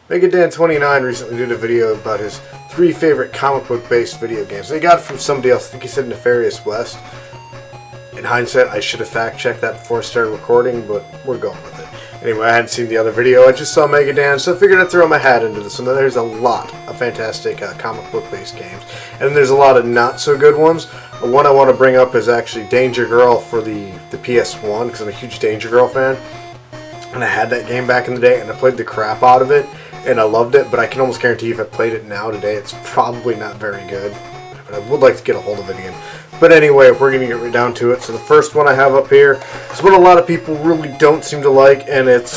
MegaDan29 recently did a video about his 3 favorite comic book based video games. They got it from somebody else. I think he said Nefarious West. In hindsight, I should have fact checked that before I started recording, but we're going with it. Anyway, I hadn't seen the other video. I just saw MegaDan, so I figured I'd throw my hat into this one. There's a lot of fantastic comic book based games, and there's a lot of not so good ones. One I want to bring up is actually Danger Girl for the PS1, because I'm a huge Danger Girl fan. And I had that game back in the day, and I played the crap out of it, and I loved it, but I can almost guarantee if I played it now today, it's probably not very good. But I would like to get a hold of it again. But anyway, we're going to get right down to it. So the first one I have up here is one a lot of people really don't seem to like, and it's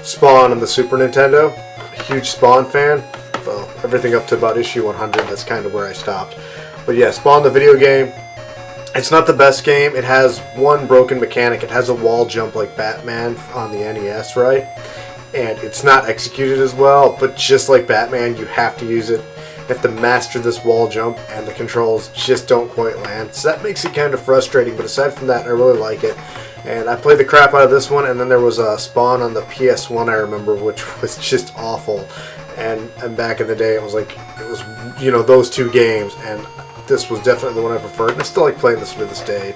Spawn on the Super Nintendo. A huge Spawn fan. Well, everything up to about issue 100, that's kind of where I stopped. But yeah, Spawn the video game. It's not the best game. It has one broken mechanic. It has a wall jump like Batman on the NES, right? And it's not executed as well, but just like Batman, you have to use it. You have to master this wall jump, and the controls just don't quite land. So that makes it kind of frustrating, but aside from that, I really like it. And I played the crap out of this one, and then there was a Spawn on the PS1, I remember, which was just awful. And back in the day, it was, you know, those two games, and this was definitely the one I preferred, and I still like playing this to this day.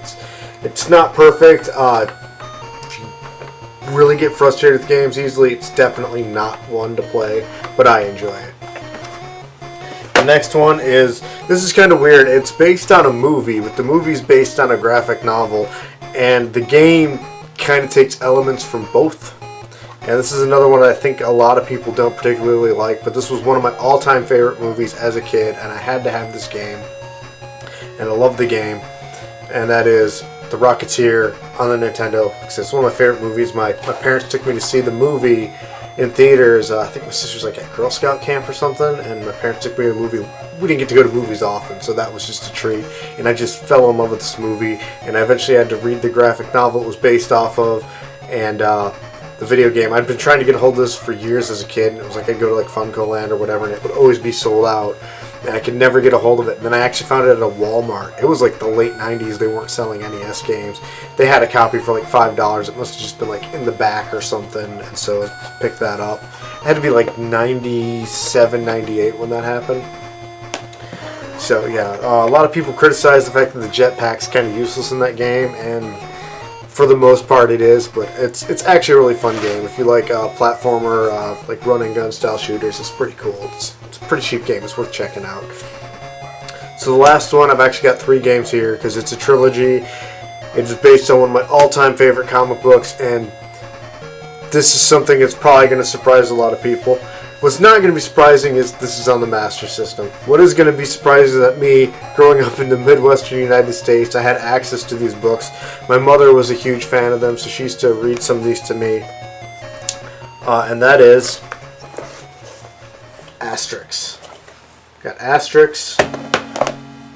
It's not perfect. If you really get frustrated with games easily, it's definitely not one to play, but I enjoy it. The next one is, this is kind of weird, it's based on a movie, but the movie's based on a graphic novel, and the game kind of takes elements from both. And this is another one I think a lot of people don't particularly like, but this was one of my all-time favorite movies as a kid, and I had to have this game. And I love the game, and that is The Rocketeer on the Nintendo, because it's one of my favorite movies. My parents took me to see the movie in theaters. I think my sister was like at Girl Scout camp or something, and my parents took me to a movie. We didn't get to go to movies often, so that was just a treat, and I just fell in love with this movie, and I eventually had to read the graphic novel it was based off of, and the video game. I'd been trying to get a hold of this for years as a kid, and it was like I'd go to like Funko Land or whatever, and it would always be sold out. And I could never get a hold of it. And then I actually found it at a Walmart. It was like the late 90s. They weren't selling NES games. They had a copy for like $5. It must have just been like in the back or something. And so I picked that up. It had to be like 97, 98 when that happened. So yeah, a lot of people criticize the fact that the jetpack's kind of useless in that game. And for the most part it is. But it's actually a really fun game. If you like platformer, like run and gun style shooters, it's pretty cool. It's a pretty cheap game. It's worth checking out. So the last one, I've actually got 3 games here because it's a trilogy. It's based on one of my all-time favorite comic books, and this is something that's probably going to surprise a lot of people. What's not going to be surprising is this is on the Master System. What is going to be surprising is that me, growing up in the Midwestern United States, I had access to these books. My mother was a huge fan of them, so she used to read some of these to me. And that is Asterix. Got Asterix,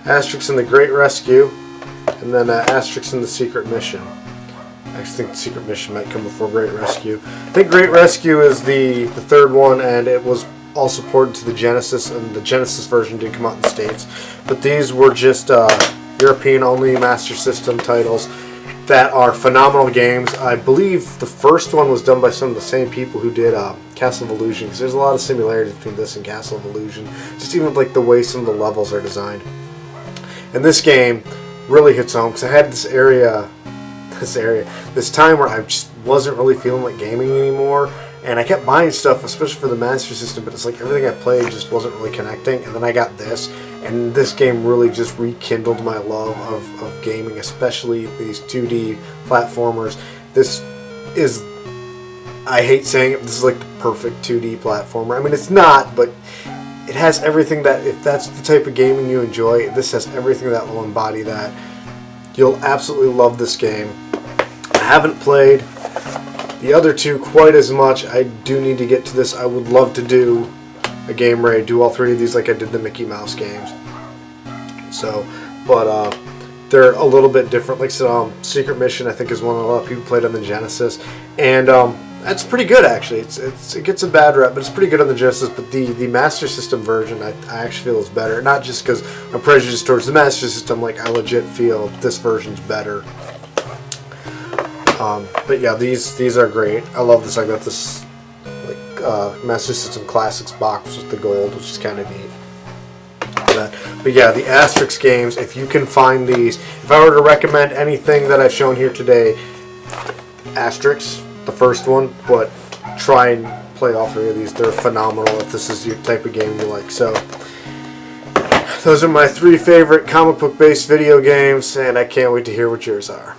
Asterix and the Great Rescue, and then Asterix and the Secret Mission. I actually think the Secret Mission might come before Great Rescue. I think Great Rescue is the third one, and it was also ported to the Genesis, and the Genesis version did come out in the States. But these were just European-only Master System titles that are phenomenal games. I believe the first one was done by some of the same people who did Castle of Illusion, because there's a lot of similarities between this and Castle of Illusion, just even like the way some of the levels are designed. And this game really hits home, because I had this time where I just wasn't really feeling like gaming anymore, and I kept buying stuff, especially for the Master System, but it's like everything I played just wasn't really connecting, and then I got this, and this game really just rekindled my love of gaming, especially these 2D platformers. This is, I hate saying it, this is like the perfect 2D platformer. I mean, it's not, but it has everything that, if that's the type of gaming you enjoy, this has everything that will embody that. You'll absolutely love this game. I haven't played the other two quite as much. I do need to get to this. I would love to do a game raid, do all 3 of these like I did the Mickey Mouse games. So, but they're a little bit different. Like I said, Secret Mission I think is one that a lot of people played on the Genesis, and that's pretty good actually. It gets a bad rep, but it's pretty good on the Genesis. But the Master System version I actually feel is better. Not just because I'm prejudiced towards the Master System. Like I legit feel this version's better. But yeah, these are great. I love this. I got this like Master System Classics box with the gold, which is kind of neat. But yeah, the Asterix games, if you can find these, if I were to recommend anything that I've shown here today, Asterix, the first one, but try and play all three of these. They're phenomenal if this is your type of game you like. So those are my 3 favorite comic book based video games, and I can't wait to hear what yours are.